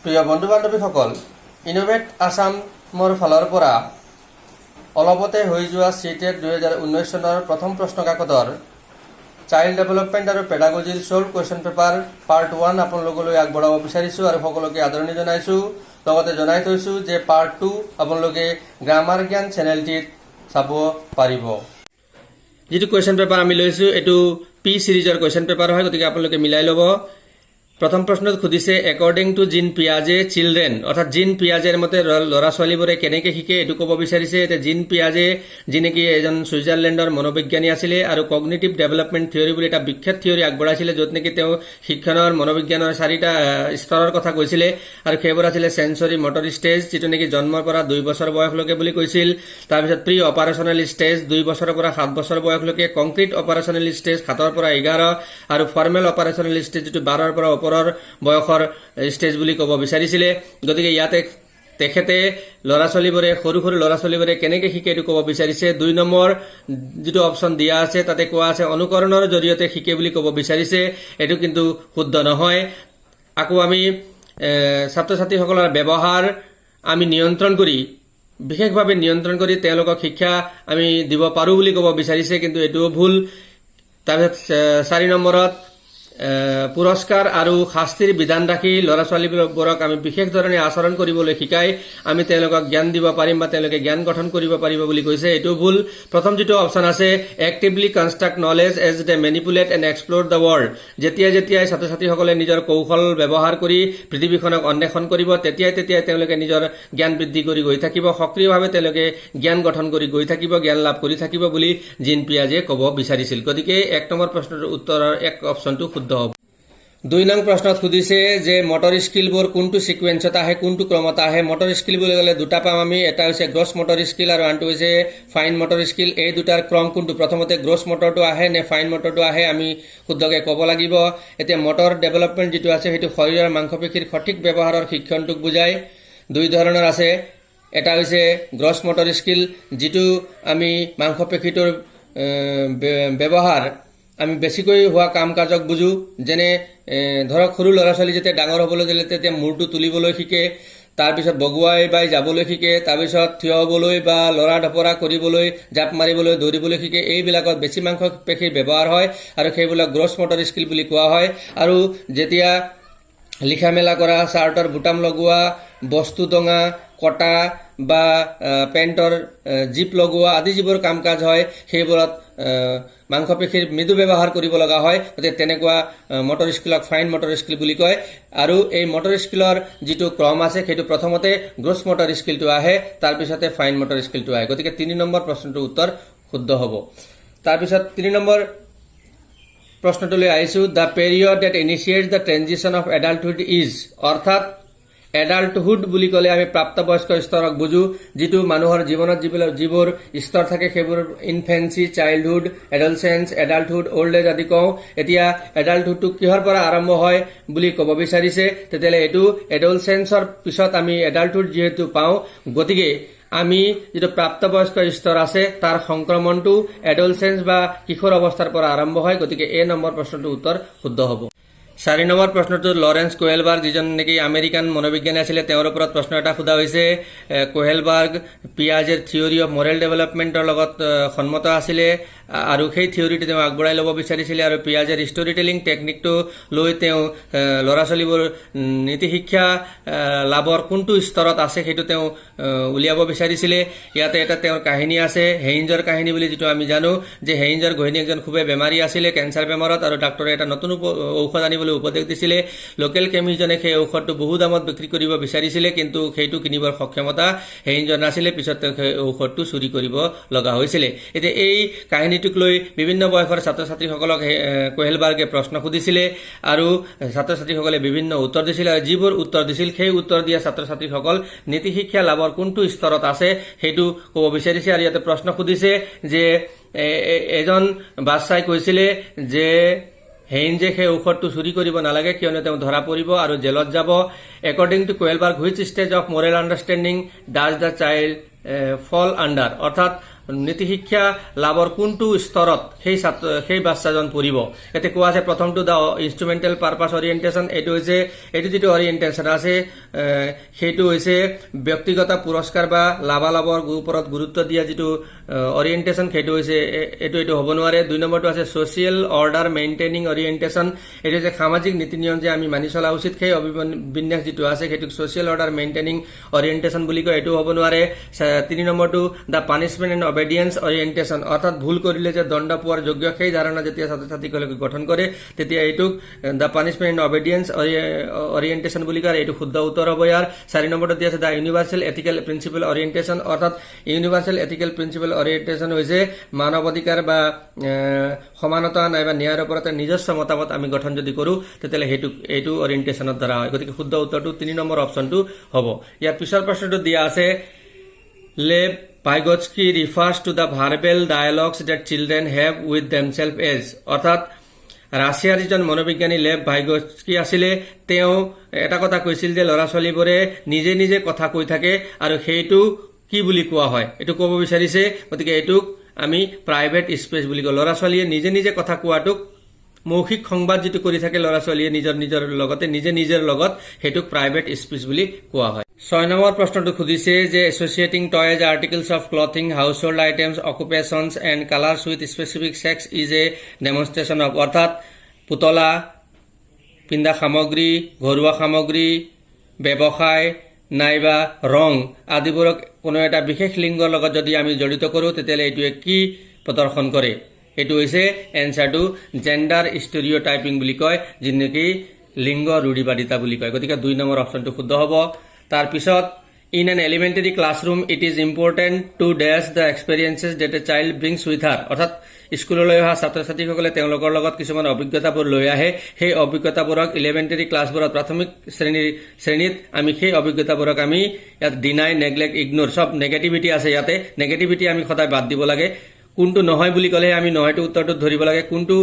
প্ৰিয় বন্ধু বান্ধৱীসকল, ইনোভেট আছামৰ ফালৰ পৰা অলপতে হৈ যোৱা CTET 2019 চনৰ প্ৰথম প্ৰশ্ন কাকতৰ চাইল্ড ডেভেলপমেণ্ট আৰু পেডাগজিৰ ছল্ভ কুৱেশ্যন পেপাৰ পাৰ্ট 1 আপোনালোকলৈ আগবঢ়াব বিচাৰিছোঁ আৰু সকলোকে আদৰণি জনাইছোঁ। লগতে জনাই থৈছোঁ যে পাৰ্ট 2 আপোনালোকে গ্ৰামাৰ জ্ঞান চেনেলটিত চাব পাৰিব। যিটো কুৱেশ্যন পেপাৰ আমি লৈছোঁ এইটো পি সিৰিজৰ কুৱেশ্যন পেপাৰ হয়, গতিকে আপোনালোকে মিলাই ল'ব। প্ৰথম প্ৰশ্নত সুধিছে একৰ্ডিং টু জিন পিয়াজে চিলড্ৰেন, অৰ্থাৎ জিন পিয়াজেৰ মতে ল'ৰা ছোৱালীবোৰে কেনেকৈ শিকে এইটো ক'ব বিচাৰিছে। এতিয়া জিন পিয়াজে যি নেকি এজন ছুইজাৰলেণ্ডৰ মনোবিজ্ঞানী আছিলে আৰু কগনিটিভ ডেভেলপমেণ্ট থিয়ৰী বুলি এটা বিখ্যাত থিয়ৰী আগবঢ়াইছিলে, য'ত নেকি তেওঁ শিক্ষণৰ মনোবিজ্ঞানৰ 4টা স্তৰৰ কথা কৈছিলে আৰু সেইবোৰ আছিলে সেন্সৰী মটৰ ষ্টেজ, যিটো নেকি জন্মৰ পৰা 2 বছৰ বয়সলৈকে বুলি কৈছিল। তাৰপিছত প্ৰি অপাৰেশ্যনেল ষ্টেজ 2 বছৰৰ পৰা 7 বছৰ বয়সলৈকে, কংক্ৰিট অপাৰেশ্যনেল ষ্টেজ 7ৰ পৰা 11 আৰু ফৰ্মেল অপাৰেশ্যনেল ষ্টেজ যিটো 12ৰ পৰা বয়সৰ ষ্টেজ বুলি ক'ব বিচাৰিছিলে। গতিকে ইয়াতে তেখেতে ল'ৰা ছোৱালীবোৰে সৰু ল'ৰা ছোৱালীবোৰে কেনেকৈ শিকে এইটো ক'ব বিচাৰিছে। 2 নম্বৰ যিটো অপশ্যন দিয়া আছে তাতে কোৱা আছে অনুকৰণৰ জৰিয়তে শিকে বুলি ক'ব বিচাৰিছে, এইটো কিন্তু শুদ্ধ নহয়। আকৌ আমি ছাত্ৰ ছাত্ৰীসকলৰ ব্যৱহাৰ আমি নিয়ন্ত্ৰণ কৰি, বিশেষভাৱে নিয়ন্ত্ৰণ কৰি তেওঁলোকক শিক্ষা আমি দিব পাৰোঁ বুলি ক'ব বিচাৰিছে, কিন্তু এইটোও ভুল। তাৰপিছত 4 নম্বৰত পুৰস্কাৰ আৰু শাস্তিৰ বিধান ৰাখি ল'ৰা ছোৱালীবোৰক আমি বিশেষ ধৰণে আচৰণ কৰিবলৈ শিকাই আমি তেওঁলোকক জ্ঞান দিব পাৰিম বা তেওঁলোকে জ্ঞান গঠন কৰিব পাৰিব বুলি কৈছে, এইটো ভুল। প্ৰথম যিটো অপশ্যন আছে actively construct knowledge as they manipulate and explore the world, যেতিয়াই ছাত্ৰ ছাত্ৰীসকলে নিজৰ কৌশল ব্যৱহাৰ কৰি পৃথিৱীখনক অন্বেষণ কৰিব তেতিয়াই তেওঁলোকে নিজৰ জ্ঞান বৃদ্ধি কৰি গৈ থাকিব, সক্ৰিয়ভাৱে তেওঁলোকে জ্ঞান গঠন কৰি গৈ থাকিব, জ্ঞান লাভ কৰি থাকিব বুলি জিন পিয়াজে ক'ব বিচাৰিছিল। গতিকে 1 নম্বৰ প্ৰশ্নৰ উত্তৰৰ 1 অপশ্যনটো শুদ্ধ হ'ব। 2 নং প্ৰশ্নত সুধিছে যে মটৰ স্কিলবোৰ কোনটো সিকুৱেন্সত আহে, কোনটো ক্ৰমত আহে। মটৰ স্কিল বুলি ক'লে 2টা পাম আমি, এটা হৈছে গ্ৰছ মটৰ স্কিল আৰু আনটো হৈছে ফাইন মটৰ স্কিল। এই দুটাৰ ক্ৰম কোনটো, প্ৰথমতে গ্ৰছ মটৰটো আহে নে ফাইন মটৰটো আহে আমি শুদ্ধকৈ ক'ব লাগিব। এতিয়া মটৰ ডেভেলপমেণ্ট যিটো আছে সেইটো শৰীৰৰ মাংসপেশীৰ সঠিক ব্যৱহাৰৰ শিক্ষণটোক বুজায়। 2 ধৰণৰ আছে, এটা হৈছে গ্ৰছ মটৰ স্কিল, যিটো আমি মাংসপেশীটোৰ ব্যৱহাৰ আমি বেছিকৈ হোৱা কাম কাজক বুজো, যেনে ধৰক সৰু ল'ৰা ছোৱালী যেতিয়া ডাঙৰ হ'বলৈ দিলে তেতিয়া মূৰটো তুলিবলৈ শিকে, তাৰপিছত বগুৱাই বাই যাবলৈ শিকে, তাৰপিছত থিয় হ'বলৈ বা লৰা ঢপৰা কৰিবলৈ, জাপ মাৰিবলৈ, দৌৰিবলৈ শিকে। এইবিলাকত বেছি মাংসপেশীৰ ব্যৱহাৰ হয় আৰু সেইবিলাক গ্ৰছ মটৰ স্কিল বুলি কোৱা হয়। আৰু যেতিয়া লিখা মেলা কৰা, চাৰ্টৰ বুটাম লগোৱা, বস্তু দঙা, কটা বা পেণ্টৰ জিপ লগোৱা আদি যিবোৰ কাম কাজ হয় সেইবোৰত মাংসপেশীৰ মৃদু ব্যৱহাৰ কৰিব লগা হয়, গতিকে তেনেকুৱা মটৰ স্কিলক ফাইন মটৰ স্কিল বুলি কয়। আৰু এই মটৰ স্কিলৰ যিটো ক্ৰম আছে সেইটো প্ৰথমতে গ্ৰছ মটৰ স্কিলটো আহে, তাৰপিছতে ফাইন মটৰ স্কিলটো আহে। গতিকে 3 নম্বৰ প্ৰশ্নটোৰ উত্তৰ শুদ্ধ হ'ব। তাৰপিছত 3 নম্বৰ প্ৰশ্নটোলৈ আহিছোঁ, the period that initiates the transition of adulthood is, অৰ্থাৎ এডাল্টহুড বুলি ক'লে আমি প্ৰাপ্তবয়স্ক স্তৰক বুজো, যিটো মানুহৰ জীৱনত যিবোৰ স্তৰ থাকে সেইবোৰ ইনফেন্সি, চাইল্ডহুড, এডলচেঞ্চ, এডাল্টহুড, অল্ড এজ আদি কওঁ। এতিয়া এডাল্টহুডটো কিহৰ পৰা আৰম্ভ হয় বুলি ক'ব বিচাৰিছে, তেতিয়াহ'লে এইটো এডলচেঞ্চৰ পিছত আমি এডাল্টহুড যিহেতু পাওঁ, গতিকে আমি যিটো প্ৰাপ্তবয়স্ক স্তৰ আছে তাৰ সংক্ৰমণটো এডলচেঞ্চ বা কিশোৰ অৱস্থাৰ পৰা আৰম্ভ হয়, গতিকে A নম্বৰ প্ৰশ্নটোৰ উত্তৰ শুদ্ধ হ'ব। 4 নম্বৰ প্ৰশ্নটো লৰেন্স কোহেলবাৰ্গ, যিজন নেকি আমেৰিকান মনোবিজ্ঞানী আছিলে, তেওঁৰ ওপৰত প্ৰশ্ন এটা সোধা হৈছে। কোহেলবাৰ্গ পিয়াজেৰ থিয়ৰী অফ মৰেল ডেভেলপমেণ্টৰ লগত সন্মত আছিলে আৰু সেই থিয়ৰীটো তেওঁ আগবঢ়াই ল'ব বিচাৰিছিলে আৰু পিয়াজেৰ ষ্টৰী টেলিং টেকনিকটো লৈ তেওঁ ল'ৰা ছোৱালীবোৰ নীতি শিক্ষা লাভৰ কোনটো স্তৰত আছে সেইটো তেওঁ উলিয়াব বিচাৰিছিলে। ইয়াতে এটা তেওঁৰ কাহিনী আছে, হেইঞ্জৰ কাহিনী বুলি, যিটো আমি জানো যে হেইঞ্জৰ ঘৈণীয়েকজন খুবেই বেমাৰী আছিলে কেঞ্চাৰ বেমাৰত, আৰু ডাক্তৰে এটা নতুন ঔষধ আনিবলৈ উপদেশ দিছিলে। লোকেল কেমিষ্টজনে সেই ঔষধটো বহু দামত বিক্ৰী কৰিব বিচাৰিছিলে, কিন্তু সেইটো কিনিবৰ সক্ষমতা হেইঞ্জৰ নাছিলে, পিছত তেওঁ সেই ঔষধটো চুৰি কৰিব লগা হৈছিলে। এতিয়া এই কাহিনীটোক লৈ বিভিন্ন বয়সৰ ছাত্ৰ ছাত্ৰীসকলক কোহেলবাৰ্গে প্ৰশ্ন সুধিছিলে আৰু ছাত্ৰ ছাত্ৰীসকলে বিভিন্ন উত্তৰ দিছিলে, আৰু যিবোৰ উত্তৰ দিছিল সেই উত্তৰ দিয়া ছাত্ৰ ছাত্ৰীসকল নীতি শিক্ষা লাভৰ কোনটো স্তৰত আছে সেইটো ক'ব বিচাৰিছে। আৰু ইয়াতে প্ৰশ্ন সুধিছে যে এজন বাচ্চাই কৈছিলে যে হেইঞ্জে সেই ঔষধটো চুৰি কৰিব নালাগে কিয়নো তেওঁ ধৰা পৰিব আৰু জেলত যাব। According to Kohlberg, which stage of moral understanding does the child fall under, অৰ্থাৎ নীতি শিক্ষা লাভৰ কোনটো স্তৰত সেই বাচ্চাজন পঢ়িব। ইয়াতে কোৱা আছে প্ৰথমটো দা ইনষ্ট্ৰুমেণ্টেল পাৰপাছ অৰিয়েণ্টেশ্যন, এইটো যিটো অৰিয়েণ্টেশ্যন আছে সেইটো হৈছে ব্যক্তিগত পুৰস্কাৰ বা লাভালাভৰ ওপৰত গুৰুত্ব দিয়া যিটো অৰিয়েণ্টেশ্যন, সেইটো হৈছে এইটো হ'ব নোৱাৰে। 2 নম্বৰটো আছে ছ'চিয়েল অৰ্ডাৰ মেইনটেইনিং অৰিয়েণ্টেশ্যন, এইটো হৈছে সামাজিক নীতি নিয়ম যে আমি মানি চলা উচিত, সেই অভিবিন্যাস যিটো আছে সেইটোক ছ'চিয়েল অৰ্ডাৰ মেইনটেইনিং অৰিয়েণ্টেশ্যন বুলি কয়, এইটো হ'ব নোৱাৰে। 3 নম্বৰটো দ্য পানিছমেণ্ট এণ্ড অবেডিয়েন্স অৰিয়েণ্টেশ্যন, অৰ্থাৎ ভুল কৰিলে যে দণ্ড পোৱাৰ যোগ্য সেই ধাৰণা যেতিয়া ছাত্ৰ ছাত্ৰীসকলে গঠন কৰে তেতিয়া এইটোক দ্য পানিছমেণ্ট এণ্ড অবেডিয়েন্স অৰিয়েণ্টেশ্যন বুলি কয়, এইটো শুদ্ধ উত্তৰ হ'ব ইয়াৰ। 4 নম্বৰটো দিয়া আছে the universal ethical principle orientation, অৰ্থাৎ ইউনিভাৰ্চেল এথিকেল প্ৰিন্সিপল অৰিয়েণ্টেশ্যন হৈছে মানৱ অধিকাৰ বা সমানতা নাইবা ন্যায়ৰ ওপৰত নিজস্ব মতামত আমি গঠন যদি কৰোঁ তেতিয়াহ'লে এইটো অৰিয়েণ্টেশ্যনৰ দ্বাৰা হয়। গতিকে শুদ্ধ উত্তৰটো 3 নম্বৰ অপশ্যনটো হ'ব। ইয়াৰ পিছৰ প্ৰশ্নটো দিয়া আছে লেভ Vygotsky refers to the verbal dialogues that children have with themselves as, অৰ্থাৎ ৰাছিয়াৰ যিজন মনোবিজ্ঞানী লেভ ভাইগস্কি আছিলে তেওঁ এটা কথা কৈছিল যে ল'ৰা ছোৱালীবোৰে নিজে নিজে কথা কৈ থাকে আৰু সেইটো কি বুলি কোৱা হয়, এইটো ক'ব বিচাৰিছে। গতিকে এইটোক আমি প্ৰাইভেট স্পেচ বুলি কওঁ। ল'ৰা ছোৱালীয়ে নিজে নিজে কথা কোৱাটোক মৌখিক সংবাদ যিটো কৰি থাকে ল'ৰা ছোৱালীয়ে নিজৰ লগতে নিজৰ লগত সেইটোক প্ৰাইভেট স্পেচ বুলি কোৱা হয়। 6 নম্বৰ প্ৰশ্নটো সুধিছে যে associating toys articles of clothing household items occupations and colours with specific sex is a demonstration of, অৰ্থাৎ পুতলা, পিন্ধা সামগ্ৰী, ঘৰুৱা সামগ্ৰী, ব্যৱসায় নাইবা ৰং আদিবোৰক কোনো এটা বিশেষ লিংগৰ লগত যদি আমি জড়িত কৰোঁ তেতিয়াহ'লে এইটোৱে কি প্ৰদৰ্শন কৰে? এইটো হৈছে এনচাৰটো জেণ্ডাৰ ষ্টেৰিঅ'টাইপিং বুলি কয়, যি নেকি লিংগ ৰূঢ়িবাদিতা বুলি কয়। গতিকে 2 নম্বৰ অপশ্যনটো শুদ্ধ হ'ব। তাৰপিছত in an elementary classroom it is important to address the experiences that a child brings with her, অৰ্থাৎ স্কুললৈ অহা ছাত্ৰ ছাত্ৰীসকলে তেওঁলোকৰ লগত কিছুমান অভিজ্ঞতাবোৰ লৈ আহে, সেই অভিজ্ঞতাবোৰক এলিমেণ্টেৰী ক্লাছবোৰত প্ৰাথমিক শ্ৰেণীত আমি সেই অভিজ্ঞতাবোৰক আমি ইয়াত ডিনাই, নেগলেক্ট, ইগনোৰ, চব নেগেটিভিটি আছে ইয়াতে, নেগেটিভিটি আমি সদায় বাদ দিব লাগে। কোনটো নহয় বুলি ক'লে আমি নহয়টো উত্তৰটোত ধৰিব লাগে, কোনটো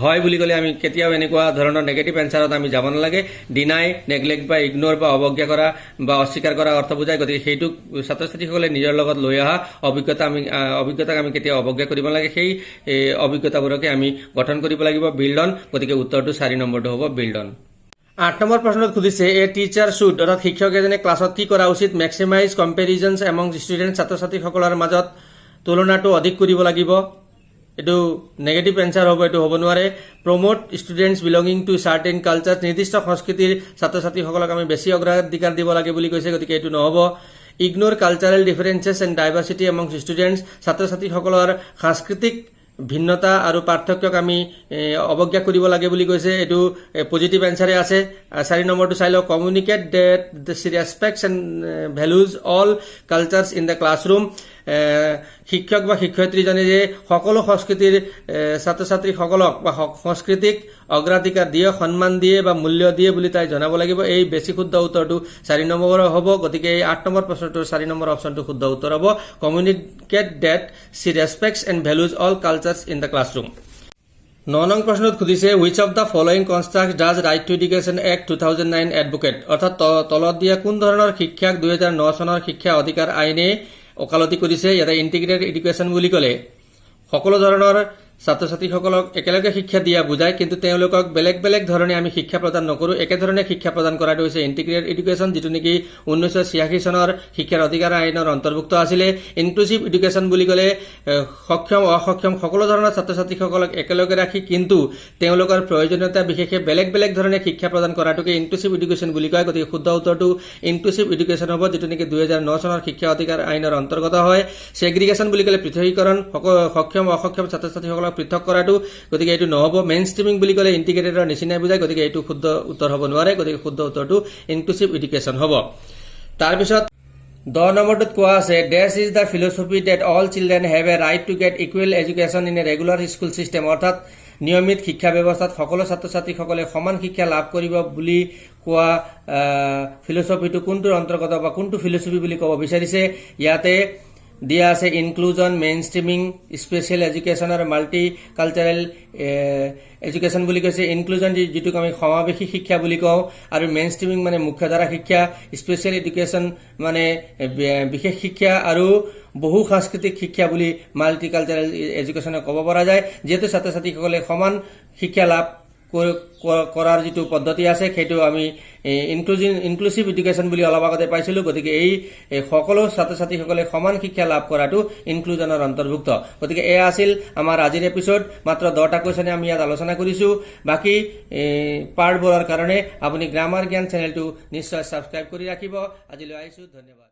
হয় বুলি ক'লে আমি কেতিয়াও এনেকুৱা ধৰণৰ নেগেটিভ এনচাৰত আমি যাব নালাগে। ডিনাই, নেগলেক্ট বা ইগনোৰ বা অৱজ্ঞা কৰা বা অস্বীকাৰ কৰা অৰ্থ বুজায়। গতিকে সেইটোক ছাত্ৰ ছাত্ৰীসকলে নিজৰ লগত লৈ অহা অভিজ্ঞতাক আমি কেতিয়াও অৱজ্ঞা কৰিব নালাগে, সেই অভিজ্ঞতাবোৰকে আমি গঠন কৰিব লাগিব। বিল্ড অন, গতিকে উত্তৰটো 4 নম্বৰটো হ'ব বিল্ড অন। 8 নম্বৰ প্ৰশ্নত সুধিছে এ টিচাৰ শুড, অৰ্থাৎ শিক্ষক এজনে ক্লাছত কি কৰা উচিত? মেক্সিমাইজ কম্পেৰিজনছ এমং ষ্টুডেণ্ট, ছাত্ৰ ছাত্ৰীসকলৰ মাজত তুলনাটো অধিক কৰিব লাগিব, এইটো নেগেটিভ এনচাৰ হ'ব, এইটো হ'ব নোৱাৰে। Promote students belonging to certain culture, নিৰ্দিষ্ট সংস্কৃতিৰ ছাত্ৰ ছাত্ৰীসকলক আমি বেছি অগ্ৰাধিকাৰ দিব লাগে বুলি কৈছে, গতিকে এইটো নহ'ব। Ignore cultural differences and diversity among students, ছাত্ৰ ছাত্ৰীসকলৰ সাংস্কৃতিক ভিন্নতা আৰু পাৰ্থক্যক আমি অৱজ্ঞা কৰিব লাগে বুলি কৈছে, এইটো পজিটিভ এনচাৰে আছে। 4 নম্বৰটো চাই লওঁ, communicate that the respects and values all cultures in the classroom, শিক্ষক বা শিক্ষয়িত্ৰীজনে যে সকলো সংস্কৃতিৰ ছাত্ৰ ছাত্ৰীসকলক বা সংস্কৃতিক অগ্ৰাধিকাৰ দিয়ে, সন্মান দিয়ে বা মূল্য দিয়ে বুলি তাই জনাব লাগিব। এই বেছি শুদ্ধ উত্তৰটো 4 নম্বৰ হ'ব। গতিকে এই 8 নম্বৰ প্ৰশ্নটোৰ 4 নম্বৰ অপশ্যনটো শুদ্ধ উত্তৰ হ'ব। Communicate that she respects and values all cultures in the classroom. 9 নং প্ৰশ্নত সুধিছে which of the following construct does right to education act 2009 advocate, অৰ্থাৎ তলত দিয়া কোন ধৰণৰ শিক্ষাক 2009 চনৰ শিক্ষা অধিকাৰ আইনে ওকালতি কৰিছে? ইয়াতে ইণ্টিগ্ৰেটেড এডুকেশ্যন বুলি ক'লে সকলো ধৰণৰ ছাত্ৰ ছাত্ৰীসকলক একেলগে শিক্ষা দিয়া বুজায়, কিন্তু তেওঁলোকক বেলেগ বেলেগ ধৰণে আমি শিক্ষা প্ৰদান নকৰোঁ, একেধৰণে শিক্ষা প্ৰদান কৰাটো হৈছে ইণ্টিগ্ৰেটেড এডুকেশ্যন, যিটো নেকি 1986 চনৰ শিক্ষাৰ অধিকাৰ আইনৰ অন্তৰ্ভুক্ত আছিলে। ইনক্লুচিভ এডুকেশ্যন বুলি ক'লে সক্ষম অসক্ষম সকলো ধৰণৰ ছাত্ৰ ছাত্ৰীসকলক একেলগে ৰাখি কিন্তু তেওঁলোকৰ প্ৰয়োজনীয়তা বিশেষে বেলেগ বেলেগ ধৰণে শিক্ষা প্ৰদান কৰাটোকে ইনক্লুচিভ এডুকেশ্যন বুলি কয়। গতিকে শুদ্ধ উত্তৰটো ইনক্লুচিভ এডুকেশ্যন হ'ব, যিটো নেকি 2009 চনৰ শিক্ষা অধিকাৰ আইনৰ অন্তৰ্গত হয়। ছেগ্ৰিগেশ্যন বুলি ক'লে পৃথকীকৰণ, সক্ষম অসক্ষম ছাত্ৰ ছাত্ৰীসকলক পৃথক কৰাটো, গতিকে এইটো নহ'ব। মেইন ষ্ট্ৰীমিং বুলি ক'লে ইণ্টিগ্ৰেটেডৰ নিচিনাই বুজায়, গতিকে এইটো শুদ্ধ উত্তৰ হ'ব নোৱাৰে। গতিকে শুদ্ধ উত্তৰটো ইনক্লুচিভ এডুকেশ্যন হ'ব। তাৰপিছত 10 নম্বৰটোত কোৱা আছে this is the philosophy that all children have a right to get equal education in a regular school system, অৰ্থাৎ নিয়মিত শিক্ষা ব্যৱস্থাত সকলো ছাত্ৰ ছাত্ৰীসকলে সমান শিক্ষা লাভ কৰিব বুলি কোৱা ফিলচফিটো কোনটোৰ অন্তৰ্গত বা কোনটো ফিলচফি বুলি ক'ব বিচাৰিছে? ইয়াতে দিয়া আছে inclusion, main streaming, special education আৰু মাল্টি কালচাৰেল এডুকেশ্যন বুলি কৈছে। ইনক্লুজন যিটোক আমি সমাৱেশী শিক্ষা বুলি কওঁ, আৰু মেইন ষ্ট্ৰিমিং মানে মুখ্যধাৰা শিক্ষা, স্পেচিয়েল এডুকেশ্যন মানে বিশেষ শিক্ষা, আৰু বহু সাংস্কৃতিক শিক্ষা বুলি মাল্টি কালচাৰেল এডুকেশ্যনক ক'ব পৰা যায়। যিহেতু ছাত্ৰ ছাত্ৰীসকলে সমান শিক্ষা লাভ কৰাৰ যিটো পদ্ধতি আছে সেইটো আমি ইনক্লুচিভ এডুকেশ্যন বুলি অলপ আগতে পাইছিলোঁ। গতিকে এই সকলো ছাত্ৰ ছাত্ৰীসকলে সমান শিক্ষা লাভ কৰাটো ইনক্লুজনৰ অন্তৰ্ভুক্ত। গতিকে এয়া আছিল আমাৰ আজিৰ এপিছড। মাত্ৰ 10টা কুৱেশ্যনে আমি ইয়াত আলোচনা কৰিছোঁ। বাকী পাৰ্টবোৰৰ কাৰণে আপুনি গ্ৰামাৰ জ্ঞান চেনেলটো নিশ্চয় ছাবস্ক্ৰাইব কৰি ৰাখিব। আজিলৈ আহিছোঁ, ধন্যবাদ।